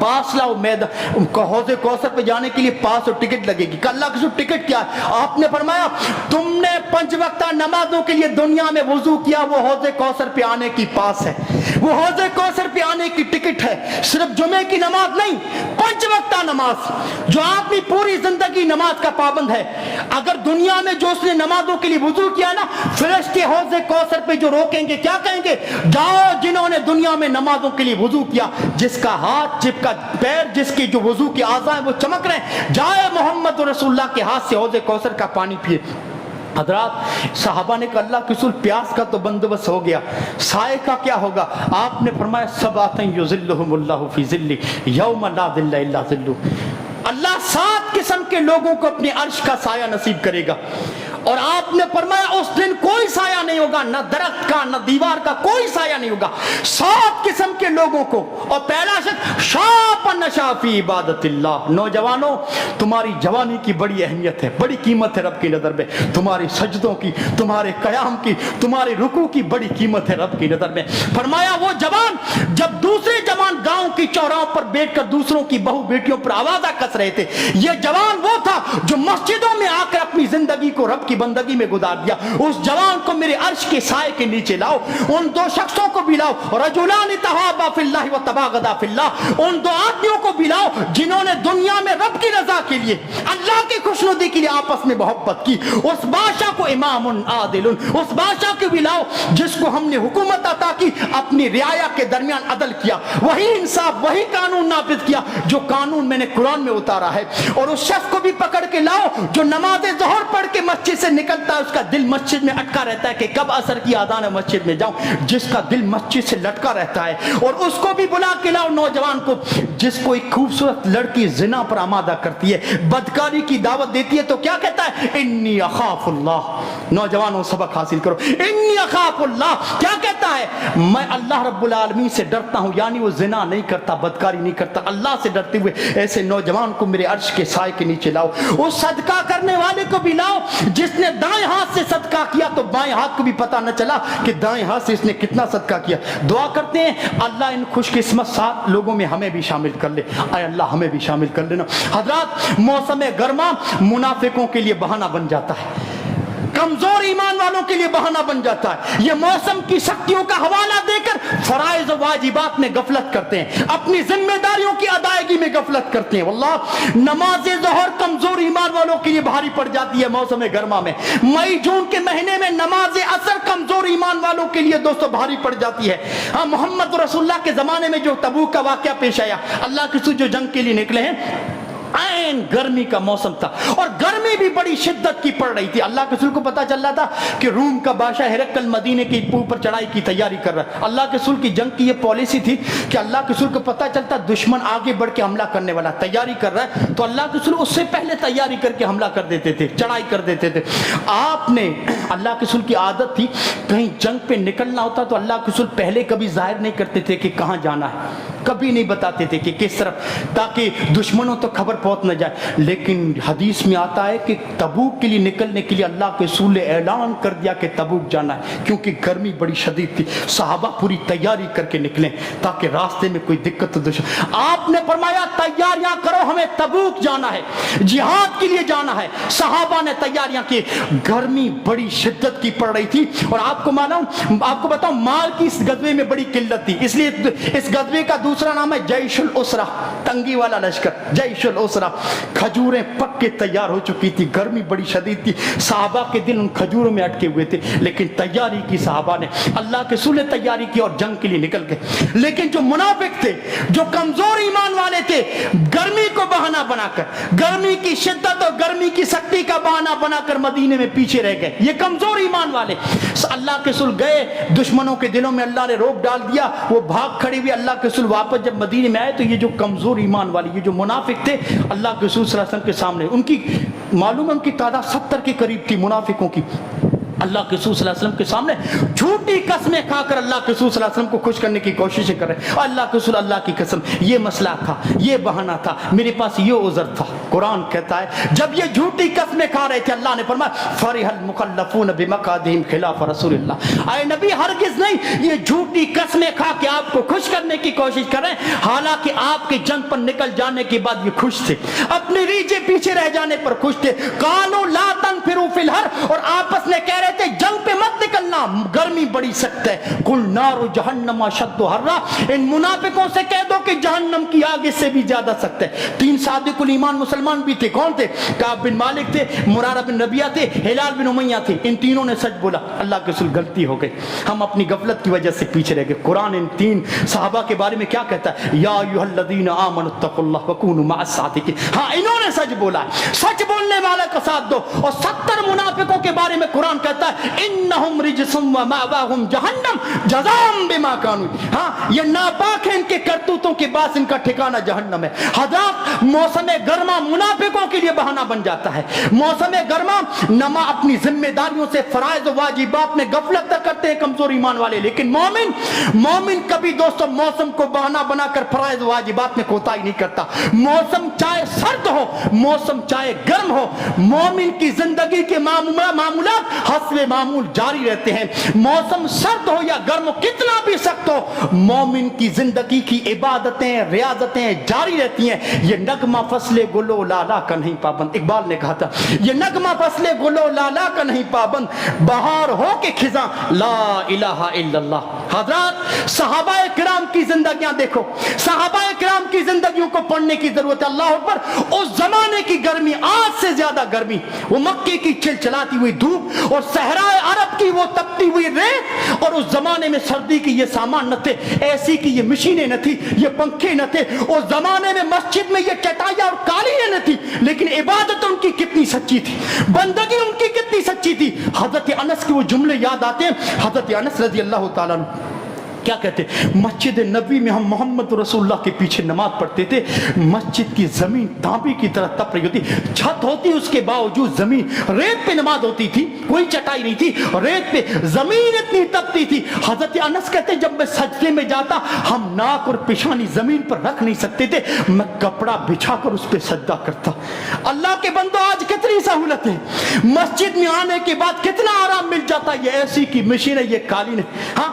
पास लाओ, मैदान हौज़े कौसर पे जाने के लिए पास और टिकट लगेगी। अल्लाह के टिकट क्या है। आपने फरमाया तुमने 5 वक्त नमाजों के लिए दुनिया में वुजू किया, वो हौज़े कौसर पे आने की पास है, वो हौज़े कौसर पे आने की टिकट है। सिर्फ जुमे की नमाज नहीं, 5 वक्त नमाज। जो आदमी पूरी जिंदगी नमाज का पाबंद है, अगर दुनिया में जो उसने नमाजों के लिए वुजू किया ना, फरिश्ते हौज़े कौसर पे जो रोकेंगे क्या कहेंगे, जाओ जिन्होंने दुनिया में नमाजों के लिए वुजू किया, जिसका हाथ जिसका पैर जिसके जो वुजू के आज़ा हैं वो चमक रहे हैं, जाए मोहम्मद रसूलुल्लाह के हाथ से हौज़े कौसर का पानी पिए। हजरात साहबा ने कहा अल्लाह के रसूल प्यास का तो बंदोबस्त हो गया, साए का क्या होगा। आपने फरमाया सबातन युज़िल्लुहुमुल्लाहु फी ज़िल्ली यौम ला ज़िल्ला इल्ला ज़िल्लु। अल्लाह 7 किस्म के लोगों को अपने अर्श का साया नसीब करेगा। और आपने फरमाया उस दिन कोई साया नहीं होगा, न दरख्त का न दीवार का कोई साया नहीं होगा, 7 किस्म के लोगों को। और पहला शख्स शाप नशा फी इबादतिल्लाह। नौजवानों तुम्हारी जवानी की बड़ी अहमियत है, बड़ी कीमत है रब की नजर में, तुम्हारी सजदों की, तुम्हारे कयाम की, तुम्हारे रुकू की बड़ी कीमत है रब की नजर में। फरमाया वो जवान जब दूसरे जवान गांव की चौराहों पर बैठकर दूसरों की बहू बेटियों पर आवाजा कस रहे थे, ये जवान वो था जो मस्जिदों में आकर अपनी जिंदगी को रब की बंदगी में गुजार दिया। उस जवान को मेरे अर्श के साए के नीचे लाओ। उन 2 शख्सों को भी लाओ, रजुलान तहाबा फिल्लाह व तबागदा फिल्लाह। उन 2 आदमियों को भी लाओ जिन्होंने दुनिया में रब की रजा के लिए, अल्लाह की खुशनुदी के लिए आपस में मोहब्बत की, उस बादशाह को इमामुन आदिलुन, उस बादशाह के भी लाओ जिसको हमने हुकूमत अता की, अपनी रियाया के दरमियान अदल किया, वही इंसाफ, वही कानून नाफिज किया जो कानून मैंने कुरान में उतारा है। और उस शख्स को भी पकड़ के लाओ जो नमाज ज़ोहर पढ़ के मस्जिद से निकलता है, उसका दिल मस्जिद में अटका रहता है कि कब असर की आदान है मस्जिद में जाऊं, जिसका दिल मस्जिद से लटका रहता है। और उसको भी बुला के लाओ, नौजवान को, जिसको एक खूबसूरत लड़की जिना पर आमादा करती है, बदकारी की दावत देती है, तो क्या कहता है, इन्नी अखाफुल्लाह। नौजवानों सबक हासिल करो, इन्नी अखाफुल्लाह क्या कहता है, मैं अल्लाह रब्बुल आलमीन से डरता हूं, यानी वो जिना नहीं करता, बदकारी नहीं करता, अल्लाह से डरते हुए ऐसे नौजवान को मेरे अर्श के साए के नीचे लाओ। उस सदका करने वाले को भी लाओ जिसने दाएं हाथ से सदका किया तो बाएं हाथ को भी पता न चला कि दाएं हाथ से इसने कितना सदका किया। दुआ करते हैं अल्लाह इन खुशकिस्मत 7 लोगों में हमें भी शामिल कर ले, आए अल्लाह हमें भी शामिल कर लेना। हजरात, मौसम गर्मा मुनाफिकों के लिए बहाना बन जाता है, कमजोर ईमान वालों के लिए बहाना बन जाता है। ये मौसम की शक्तियों का हवाला देकर फराइज और वाजिबात में गफलत करते हैं, अपनी जिम्मेदारियों की अदायगी में गफलत करते हैं। वल्लाह नमाज ज़ोहर कमजोर ईमान वालों के लिए भारी पड़ जाती है मौसम गर्मा में। मई जून के महीने में नमाज असर कमजोर ईमान वालों के लिए दोस्तों भारी पड़ जाती है। हाँ, मोहम्मद रसूलुल्लाह के जमाने में जो तबूक का वाकया पेश आया, अल्लाह के रसूल जो जंग के लिए निकले हैं, ऐन गर्मी का मौसम था और गर्मी भी बड़ी शिद्दत की पड़ रही थी। अल्लाह के रसूल को पता चल रहा था कि रूम का बादशाह हिरकल मदीने के ऊपर चढ़ाई की तैयारी कर रहा है। अल्लाह के रसूल की जंग की ये पॉलिसी थी कि अल्लाह के रसूल को पता चलता दुश्मन आगे बढ़ के हमला करने वाला तैयारी कर रहा है, तो अल्लाह के रसूल उससे पहले तैयारी करके हमला कर देते थे, चढ़ाई कर देते थे। आपने, अल्लाह के रसूल की आदत थी, कहीं जंग पे निकलना होता तो अल्लाह के रसूल पहले कभी जाहिर नहीं करते थे कि कहाँ जाना है, कभी नहीं बताते थे कि किस तरफ, ताकि दुश्मनों तो खबर पहुंच न जाए। लेकिन हदीस में आता है कि तबूक के लिए निकलने के लिए अल्लाह के रसूल ने ऐलान कर दिया कि तबूक जाना है, क्योंकि गर्मी बड़ी शदीद थी। सहाबा पूरी तैयारी करके निकले ताकि रास्ते में कोई दिक्कत तो दुश्मन। आपने फरमाया तैयारियां करो, हमें तबूक जाना है, जिहाद के लिए जाना है। सहाबा ने तैयारियां की, गर्मी बड़ी शिद्दत की पड़ रही थी। और आपको मालूम, आपको बताऊं, माल की इस गजबे में बड़ी किल्लत थी, इसलिए इस गजबे का दूसरा नाम है जैशुल उसरा, तंगी वाला लश्कर, जैशुल उसरा। खजूरें पक के तैयार हो चुकी थी, गर्मी बड़ी शदीद थी, साहबा के दिल उन खजूरों में अटके हुए थे, लेकिन तैयारी की साहबा ने, अल्लाह के रसूल ने तैयारी की और जंग के लिए निकल गए। लेकिन जो मुनाफिक थे, जो कमजोर ईमान वाले थे, गर्मी को बहाना बनाकर, गर्मी की शिद्दत और गर्मी की सख्ती का बहाना बनाकर मदीने में पीछे रह गए। ये कमजोर ईमान वाले, अल्लाह के रसूल गए, दुश्मनों के दिलों में अल्लाह ने रोब डाल दिया, वो भाग खड़े हुए। अल्लाह के रसूल वापस जब मदीने में आए तो ये जो कमजोर ईमान वाले, ये जो मुनाफिक थे, अल्लाह के रसूल सल्लल्लाहु अलैहि वसल्लम के सामने, उनकी मालूम है उनकी तादाद 70 के करीब थी मुनाफिकों की। अल्लाह के रसूल सल्लल्लाहु अलैहि वसल्लम के सामने झूठी कसमें खाकर अल्लाह के रसूल सल्लल्लाहु अलैहि वसल्लम को खुश करने की कोशिशें कर रहे हैं। अल्लाह के रसूल, अल्लाह की कसम, ये मसला था, ये बहाना था, मेरे पास ये उज़र था। कुरान कहता है जब ये झूठी कसमें खा रहे थे, अल्लाह ने फरमाया फरिहल मुकल्लफून बिमक़ादिहिम खिलाफ रसूलिल्लाह, आए नबी हरगिज़ नहीं, ये झूठी कसमें खा के आपको खुश करने की कोशिश कर रहे हैं, हालांकि आपके जंग पर निकल जाने के बाद ये खुश थे, अपने रीजे पीछे रह जाने पर खुश थे। कानू ला तनफिरू फिल हर, और आपस में कह रहे थे जंग पे मत निकलना, गर्मी बड़ी सख्त है। कुल नारु जहन्नम अशद्दु हर्रा, इन मुनाफिकों से कह दो कि जहन्नम की आग इससे भी ज्यादा सख्त है। 3 सादिकुल ईमान मुसलमान भी थे, कौन थे? काब बिन मालिक थे, मुरारा बिन रबिया थे, हिलाल बिन उमैया थे। इन तीनों ने सच बोला। अल्लाह के रसूल गलती हो गई, हम अपनी गफलत की वजह से पीछे रह गए। कुरान इन 3 सहाबा के बारे में क्या कहता है? या अय्युहल्लज़ीना आमनुत्तकुल्लाह वकूनू मअस सादिकीन। हाँ, इन्होंने सच बोला, सच बोलने वाला का साथ दो। और 70 मुनाफिकों के बारे में कुरान कहता है इन्नहुम रिजसुम व मावाहुम जहन्नम जज़ाम बिमा कानू। हाँ, ये नापाक है, इनके करतूतों के बाद इनका ठिकाना जहन्नम है। हज़ार मौसम गर्मा मुनाफिकों के लिए बहाना बन जाता है। मौसम गर्मा नमा अपनी जिम्मेदारियों से, फराइज और वाजिबात में गफलत करते हैं कमजोर ईमान वाले। लेकिन मोमिन कभी दोस्तों मौसम को बहाना बनाकर फराइज वाजिबात में कोताही नहीं करता। मौसम चाहे सर्द हो, मौसम चाहे गर्म हो, मोमिन की जिंदगी के मामूलात हस्ब मामूल जारी रहते हैं। मौसम सर्द हो या गर्म हो, कितना भी सख्त हो, मोमिन की जिंदगी की इबादतें रियाजतें जारी रहती हैं। ये नगमा फसले गुलो लाला का नहीं पाबंद, इकबाल ने कहा था, ये नगमा फसले गुलो लाला का नहीं पाबंद, बहार हो के खिजा ला इलाहा इल्लल्लाह। हजरत सहाबाए किराम की जिंदगियां देखो, सहाबाए किराम की जिंदगियों को पढ़ने की जरूरत है। अल्लाह अकबर। उस जमाने की गर्मी आज से ज्यादा गर्मी, वो मक्के की चिलचिलाती हुई धूप और सहराए अरब की वो तपती हुई रेत, और उस जमाने में सर्दी की ये सामान न थे, ऐसी की ये मशीनें न थी, ये पंखे न थे, उस जमाने में मस्जिद में ये चटाइयां और कालीनें न थी, लेकिन इबादत उनकी कितनी सच्ची थी, बंदगी उनकी कितनी सच्ची थी। हजरत अनस के वो जुमले याद आते हैं। हजरत अनस रजी अल्लाह ताला अन्हु क्या कहते, मस्जिद नबी में हम मोहम्मद रसूलुल्लाह के पीछे नमाज पढ़ते थे, मस्जिद की जमीन तांबे की तरह तप रही होती, छत होती, उसके बावजूद जमीन, रेत पे नमाज होती थी, कोई चटाई नहीं थी, रेत पे जमीन इतनी तपती थी। हजरत अनस कहते जब मैं सजदे में जाता, हम नाक और पेशानी जमीन पर रख नहीं सकते थे, मैं कपड़ा बिछाकर उस पर सजदा करता। अल्लाह के बंदो, आज कितनी सहूलत है, मस्जिद में आने के बाद कितना आराम मिल जाता। ये ऐसी की मशीन है, ये कालीन है, हाँ,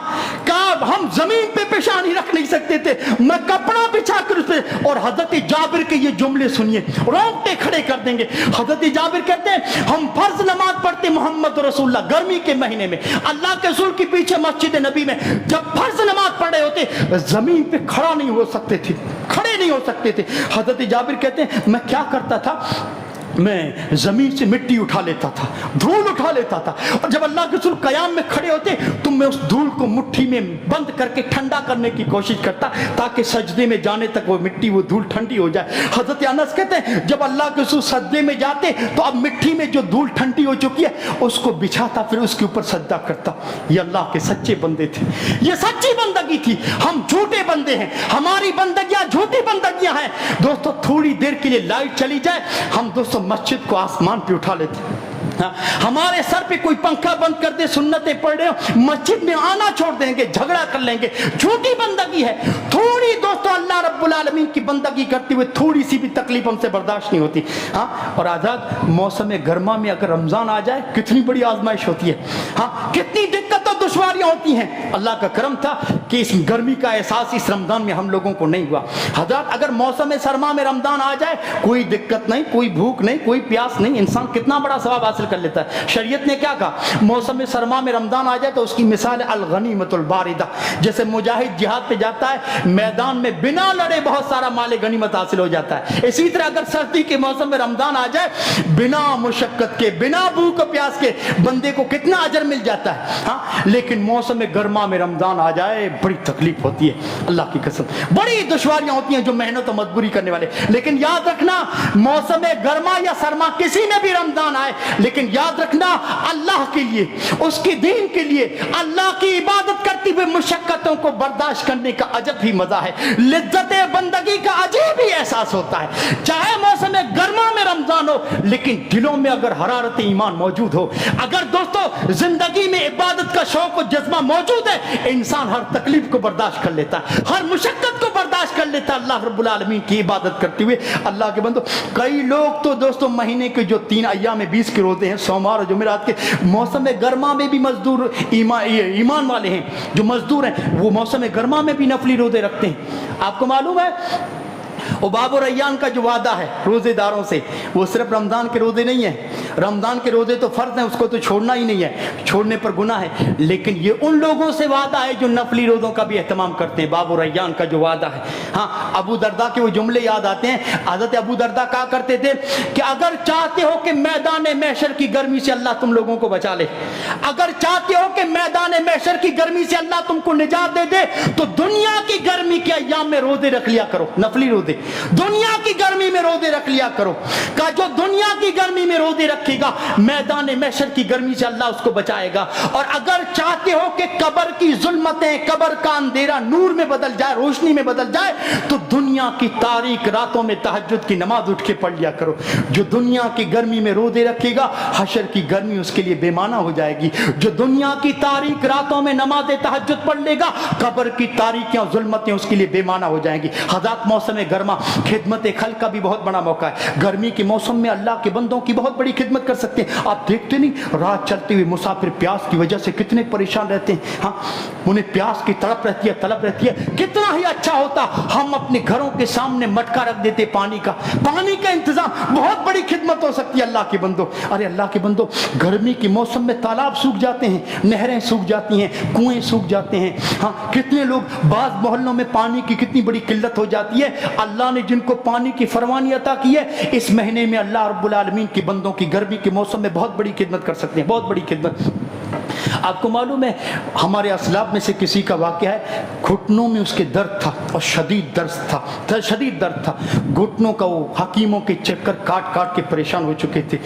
हम जमीन पे पेशानी रख नहीं सकते थे, मैं कपड़ा बिछा कर उस पे। और हजरत जाबिर के ये जुमले सुनिए, रोंगटे खड़े कर देंगे। हजरत जाबिर कहते हैं हम फर्ज नमाज पढ़ते मोहम्मद रसूलुल्लाह गर्मी के महीने में, अल्लाह के रसूल के पीछे मस्जिद नबी में, जब फर्ज नमाज पढ़े होते जमीन पे खड़ा नहीं हो सकते थे, खड़े नहीं हो सकते थे। हजरत जाबिर कहते हैं मैं क्या करता था, मैं जमीन से मिट्टी उठा लेता था, धूल उठा लेता था, और जब अल्लाह के रसूल कयाम में खड़े होते तो मैं उस धूल को मुट्ठी में बंद करके ठंडा करने की कोशिश करता, ताकि सजदे में जाने तक वो मिट्टी, वो धूल ठंडी हो जाए। हजरत अनस कहते हैं जब अल्लाह के रसूल सजदे में जाते तो अब मिट्टी में जो धूल ठंडी हो चुकी है उसको बिछाता, फिर उसके ऊपर सजदा करता। ये अल्लाह के सच्चे बंदे थे, ये सच्ची बंदगी थी। हम झूठे बंदे हैं, हमारी बंदगियां झूठी बंदगियां हैं। दोस्तों थोड़ी देर के लिए लाइट चली जाए, हम दोस्तों मस्जिद को आसमान पे उठा लेते हैं। हाँ, हमारे सर पे कोई पंखा बंद कर दे, सुन्नतें पढ़ रहे हो, मस्जिद में आना छोड़ देंगे, झगड़ा कर लेंगे। झूठी बंदगी है। थोड़ी दोस्तों अल्लाह रब्बुल आलमीन की बंदगी करते हुए थोड़ी सी भी तकलीफ हमसे बर्दाश्त नहीं होती। हाँ, और आजाद मौसम गर्मा में अगर रमजान आ जाए कितनी बड़ी आजमाइश होती है। हाँ, कितनी दिक्कत और दुश्वारियां होती हैं। अल्लाह का करम था कि इस गर्मी का एहसास इस रमजान में हम लोगों को नहीं हुआ। हजरत अगर मौसम सरमा में रमजान आ जाए, कोई दिक्कत नहीं, कोई भूख नहीं, कोई प्यास नहीं, इंसान कितना बड़ा सवाब हासिल कर लेता है। शरीयत ने क्या कहा, मौसम सरमा में रमजान आ जाए तो उसकी मिसाल अल गनीमतुल बारिदा, जैसे मुजाहिद जिहाद पे जाता है, मैदान में बिना लड़े बहुत सारा माल गनीमत हासिल हो जाता है। इसी तरह अगर सर्दी के मौसम में रमजान आ जाए, बिना मुशक्कत के, बिना भूख प्यास के बंदे को कितना अजर मिल जाता है। हाँ, लेकिन मौसम गर्मा में रमजान आ जाए बड़ी तकलीफ होती है। अल्लाह की कसम, बड़ी दुश्वारियां होती हैं जो मेहनत और मजबूरी करने वाले। लेकिन याद रखना, मौसम गर्मा या सरमा किसी में भी रमजान आए, लेकिन याद रखना अल्लाह के लिए, उसके दीन के लिए, अल्लाह की इबादत करते हुए मुशक्कतों को बर्दाश्त करने का अजब ही मजा है। लिज्जत बंदगी का अजीब ही एहसास होता है। चाहे मौसम गर्मा में रमजान हो, लेकिन दिलों में अगर हरारत ईमान मौजूद हो, अगर दोस्तों जिंदगी में इबादत का शौक और जज्बा मौजूद है, इंसान हर तकलीफ को बर्दाश्त कर लेता है, हर मुशक्कत को बर्दाश्त कर लेता है अल्लाह रब्बुल आलमीन की इबादत करते हुए। अल्लाह के बंदो, कई लोग तो दोस्तों महीने के जो 3 अय्याम में 20 के रोजे हैं, सोमवार और जुमेरात के, मौसम गर्मा में भी मजदूर ईमान वाले हैं जो मजदूर हैं, वो मौसम गर्मा में भी नफली रोजे रखते हैं। आपको मालूम है वो बाबू रैयान का जो वादा है रोजेदारों से, वो सिर्फ रमजान के रोजे नहीं है। रमजान के रोजे तो फर्ज है, उसको तो छोड़ना ही नहीं है, छोड़ने पर गुनाह है। लेकिन ये उन लोगों से वादा है जो नफली रोजों का भी एहतमाम करते हैं। बाबू रैयान का जो वादा है। हाँ, अबू दरदा के वो जुमले याद आते हैं। हज़रत अबू दरदा कहा करते थे कि अगर चाहते हो कि मैदान महशर की गर्मी से अल्लाह तुम लोगों को बचा ले, अगर चाहते हो कि मैदान महशर की गर्मी से अल्लाह तुमको निजात दे दे, तो दुनिया की गर्मी के अय्याम में रोजे रख लिया करो, नफली रोजे। दुनिया की गर्मी में रोजे रख लिया करो। का जो दुनिया की गर्मी में रोजे रखेगा, मैदान महशर की गर्मी से अल्लाह उसको बचाएगा। और अगर चाहते हो कि कब्र की जुल्मतें, कब्र का अंधेरा नूर में बदल जाए, रोशनी में बदल जाए, तो दुनिया की तारीक रातों में तहज्जुद की नमाज उठ के पढ़ लिया करो। जो दुनिया की गर्मी में रोजे रखेगा, हशर की गर्मी उसके लिए बेमाना हो जाएगी। जो दुनिया की तारीक रातों में नमाज तहज्जुद पढ़ लेगा, कब्र की तारीकियां जुल्मतें उसके लिए बेमाना हो जाएंगी। हज़रत मौसम गर्मा खिदमत खल्क का भी बहुत बड़ा मौका है। गर्मी के मौसम में अल्लाह के बंदों की बहुत बड़ी खिदमत खिदमत कर सकते हैं। आप देखते नहीं राह चलते हुए मुसाफिर प्यास की वजह से कितने परेशान रहते हैं। हाँ, उन्हें प्यास की तड़प रहती है। कितना ही अच्छा होता हम अपने घरों के सामने मटका रख देते पानी का इंतजाम। बहुत बड़ी खिदमत हो सकती है अल्लाह के बंदो। अरे अल्लाह के बंदो, गर्मी के मौसम में तालाब सूख जाते हैं, नहरें सूख जाती हैं, कुएं सूख जाते हैं। हाँ, कितने लोग, बाज मोहल्लों में पानी की कितनी बड़ी किल्लत हो जाती है। अल्लाह ने जिनको पानी की फरमानी अता की है, इस महीने में अल्लाह रब्बुल आलमीन के बंदों की गर्मी के मौसम में बहुत बड़ी खिदमत कर सकते हैं, बहुत बड़ी खिदमत। आपको मालूम है हमारे असलाफ में से किसी का वाक़या है, घुटनों में उसके दर्द था और शदीद दर्द था। घुटनों का वो हकीमों के चक्कर काट काट के परेशान हो चुके थे।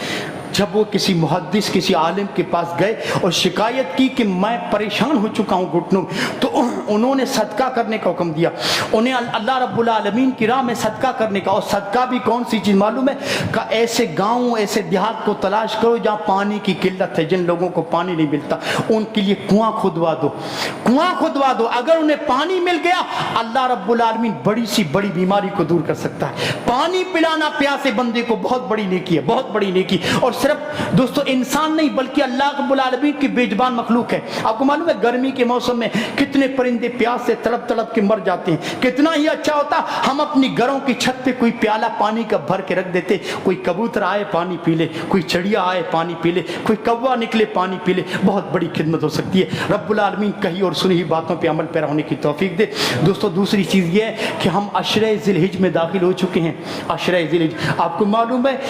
जब वो किसी मुहद्दिस, किसी आलिम के पास गए और शिकायत की कि मैं परेशान हो चुका हूँ घुटनों में, तो उन्होंने सदका करने का हुक्म दिया उन्हें, अल्लाह रब्बुल आलमीन की राह में सदका करने का। और सदका भी कौन सी चीज़ मालूम है? का ऐसे गाँव, ऐसे देहात को तलाश करो जहाँ पानी की किल्लत है, जिन लोगों को पानी नहीं मिलता, उनके लिए कुआं खुदवा दो। अगर उन्हें पानी मिल गया, अल्लाह रब्बुल आलमीन बड़ी सी बड़ी बीमारी को दूर कर सकता है। पानी पिलाना प्यासे बंदे को बहुत बड़ी नेकी है, बहुत बड़ी नेकी। और सिर्फ दोस्तों इंसान नहीं बल्कि अल्लाह रब्बुल आलमीन की बेजुबान मखलूक है। आपको मालूम है गर्मी के मौसम में कितने परिंदे प्यास से तड़प तड़प के मर जाते हैं। कितना ही अच्छा होता हम अपनी घरों की छत पे कोई प्याला पानी का भर के रख देते, कोई कबूतर आए पानी पी ले, कोई चिड़िया आए पानी पी ले, कोई कौवा निकले पानी पी ले। बहुत बड़ी खिदमत हो सकती है। रब्बुल आलमीन कही और सुनी हुई बातों पे अमल पैरा होने की तौफीक दे। दोस्तों दूसरी चीज़ ये है कि हम अशरे ज़िलहिज में दाखिल हो चुके हैं। अशरे ज़िलहिज, आपको मालूम है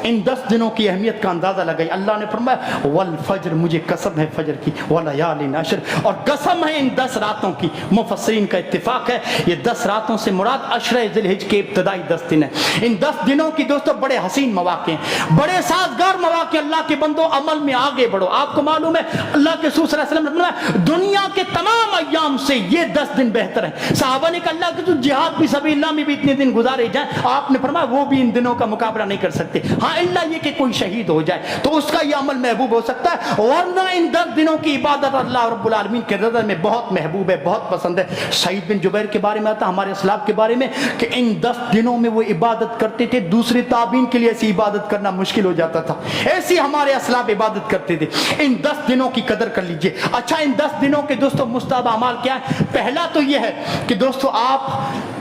इन 10 दिनों की अहमियत का अंदाज़ा लगाई। अल्लाह ने फरमाया वल फज्र, मुझे कसम है फजर की, व लयालिन अश्र, और कसम है इन 10 रातों की। मुफस्सिरीन का इत्तिफाक है ये 10 रातों से मुराद अशरे ज़िलहिज के इब्तिदाई 10 दिन है। इन 10 दिनों की दोस्तों बड़े हसीन मौक़े हैं, बड़े साजगार मौक़े। अल्लाह के बंदो अमल में आगे बढ़ो। आपको मालूम है अल्लाह के रसूल सल्लल्लाहु अलैहि वसल्लम ने फरमाया दुनिया के तमाम अय्याम से ये 10 दिन बेहतर है। सहाबा ने कहा अल्लाह के तो जिहाद भी सबीलिल्लाह में भी इतने दिन गुजारे जाए, आपने फरमाया वो भी इन दिनों का मुकाबला नहीं कर सकते। हाँ, इल्ला ये कि कोई शहीद हो जाए तो उसका ये अमल महबूब हो सकता है, वरना इन 10 दिनों की इबादत अल्लाह रब्बुल आलमीन के नज़र में बहुत महबूब है, बहुत पसंद है। सईद बिन जुबैर के बारे में आता हमारे असलाफ के बारे में कि इन 10 दिनों में वो इबादत करते थे, दूसरे ताबीन के लिए ऐसी इबादत करना मुश्किल हो जाता था। ऐसी हमारे असलाफ इबादत करते थे। इन 10 दिनों की कदर कर लीजिए। अच्छा, इन 10 दिनों के दोस्तों मुस्तहब अमाल क्या है? पहला तो ये है कि दोस्तों आप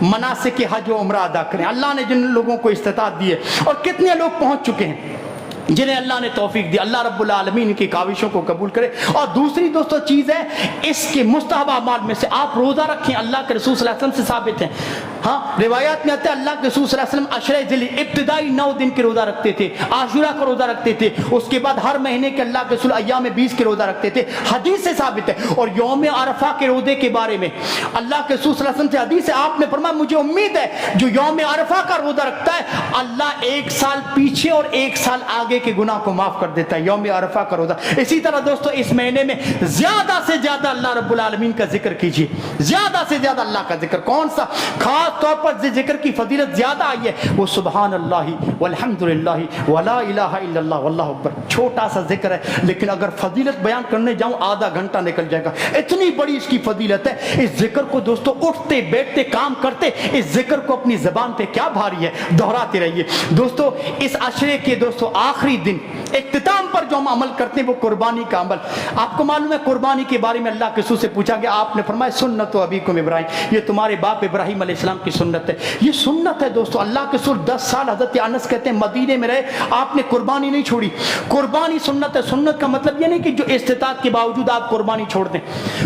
मनासिक हज व उम्रा अदा करें। अल्लाह ने जिन लोगों को इस्तिताअत दी है, और कितने लोग पहुंच चुके हैं जिन्हें अल्लाह ने तौफीक दी, अल्लाह रब्बुल आलमीन की काविशों को कबूल करे। और दूसरी दोस्तों चीज़ है इसके मुस्तहब अमाल में से आप रोज़ा रखें। अल्लाह के रसूल सल्लल्लाहु अलैहि वसल्लम से साबित है। हाँ, रिवायात में आता है अल्लाह के रसूल सल्लल्लाहु अलैहि वसल्लम अशरे ज़िलहिज इब्तिदाई 9 दिन के रोज़ा रखते थे, आशूरा का रोज़ा रखते थे, उसके बाद हर महीने के अल्लाह के रसूल अय्याम 20 के रोज़ा रखते थे। हदीस से साबित है। और यौम अरफा के रोज़े के बारे में अल्लाह के रसूल सल्लल्लाहु अलैहि वसल्लम से हदीस है, आपने फरमाया मुझे उम्मीद है जो यौम अरफा का रोज़ा रखता है अल्लाह 1 साल पीछे और 1 साल आगे के गुनाह को माफ कर देता है। यौम अरफा का रोज़ा। इसी तरह दोस्तों इस महीने में ज्यादा से ज्यादा अल्लाह रब्बुल आलमीन का जिक्र कीजिए, ज्यादा से ज्यादा अल्लाह का जिक्र। कौन सा खास तौर पर जिक्र की फजीलत ज्यादा आई है वो सुबहान अल्लाही वल्हम्दुलिल्लाही वला इलाहा इल्लल्लाह वल्लाहु अकबर। छोटा सा जिक्र है, लेकिन अगर फजीलत बयान करने जाऊं आधा घंटा निकल जाएगा, इतनी बड़ी इसकी फजीलत है। इस जिक्र को दोस्तों उठते बैठते काम करते इस जिक्र को अपनी जबान पे क्या भारी है, दोहराते रहिए। दोस्तों इस अशरे के दोस्तों आखिरी दिन इख्तिताम पर जो हम अमल करते हैं वो कुर्बानी का अमल। आपको मालूम है कुर्बानी के बारे में अल्लाह के रसूल से पूछा गया, आपने फरमाया सुन्नत अबीकुम इब्राहिम, ये तुम्हारे बाप इब्राहिम अलैहिस्सलाम की सुन्नत है। ये सुन्नत है दोस्तों। अल्लाह के रसूल 10 साल हज़रत अनस कहते हैं मदीने में रहे, आपने कुर्बानी नहीं छोड़ी। कुर्बानी सुन्नत है। सुन्नत का मतलब ये नहीं कि जो इस्तिताअत के बावजूद आप कुर्बानी छोड़ दें।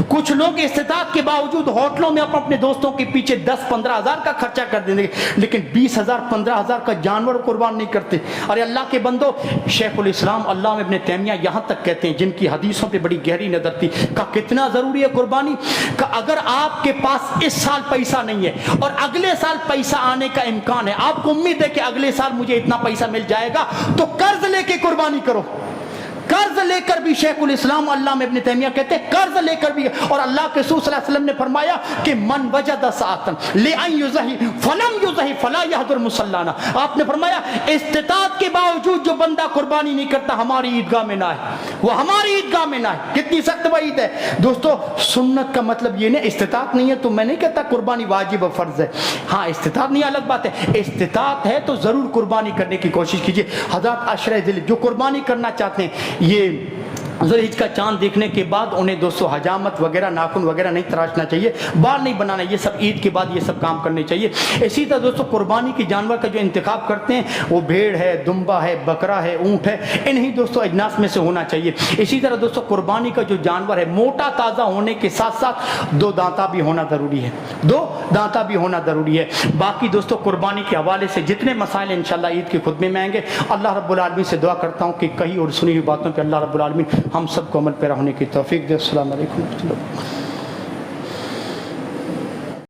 कुछ लोग इस्तिताअत के बावजूद होटलों में अपने दोस्तों के पीछे 10-15 हज़ार का खर्चा कर देंगे, लेकिन 20,000-15 हज़ार का जानवर कुर्बान नहीं करते। अरे अल्लाह के बंदो, शेखुल इस्लाम अल्लामा इब्न तैमिया यहाँ तक कहते हैं, जिनकी हदीसों पे बड़ी गहरी नजर थी, का कितना जरूरी है कुर्बानी। का अगर आपके पास इस साल पैसा नहीं है और अगले साल पैसा आने का इम्कान है, आपको उम्मीद है कि अगले साल मुझे इतना पैसा मिल जाएगा, तो कर्ज लेके कुर्बानी करो। कर्ज लेकर भी शेखुल इस्लाम अल्लामा इब्न तैमिया कहते हैं कर्ज लेकर भी, और अल्लाह के रसूल सल्लल्लाहु अलैहि वसल्लम ने फरमाया कि मन वजद सातन लिअन युज़ही फलम युज़ही फला यहदुर मुसल्लाना। आपने फरमाया इस्तिताअत के बावजूद जो बंदा कुर्बानी नहीं करता हमारी ईदगाह में ना है, वो हमारी ईदगाह में ना है। कितनी सख्त वईद है दोस्तों। सुन्नत का मतलब ये नहीं, इस्तिताअत नहीं है तो मैं नहीं कहता कुर्बानी वाजिब और फर्ज है। हाँ, इस्तिताअत नहीं अलग बात है, इस्तिताअत है तो जरूर कुर्बानी करने की कोशिश कीजिए। हज़रत अशरे दिल जो कुर्बानी करना चाहते हैं, ये ज़ुल्हिज का चांद देखने के बाद उन्हें दोस्तों हजामत वगैरह नाखून वगैरह नहीं तराशना चाहिए, बाल नहीं बनाना, ये सब ईद के बाद ये सब काम करने चाहिए। इसी तरह दोस्तों कुर्बानी की जानवर का जो इंतखाब करते हैं वो भेड़ है, दुम्बा है, बकरा है, ऊँट है, इन्हीं दोस्तों अजनास में से होना चाहिए। इसी तरह दोस्तों कुर्बानी का जो जानवर है मोटा ताज़ा होने के साथ साथ दो दांता भी होना ज़रूरी है, दो दांता भी होना ज़रूरी है। बाकी दोस्तों कुर्बानी के हवाले से जितने मसाइल इंशाअल्लाह ईद के खुतबे में आएंगे, अल्लाह रब्बुल आलमीन से दुआ करता हूँ कि कही और सुनी हुई बातों पर अल्लाह रब्बुल आलमीन हम सबको अमल पैरा होने की तौफीक दे। अस्सलामु अलैकुम।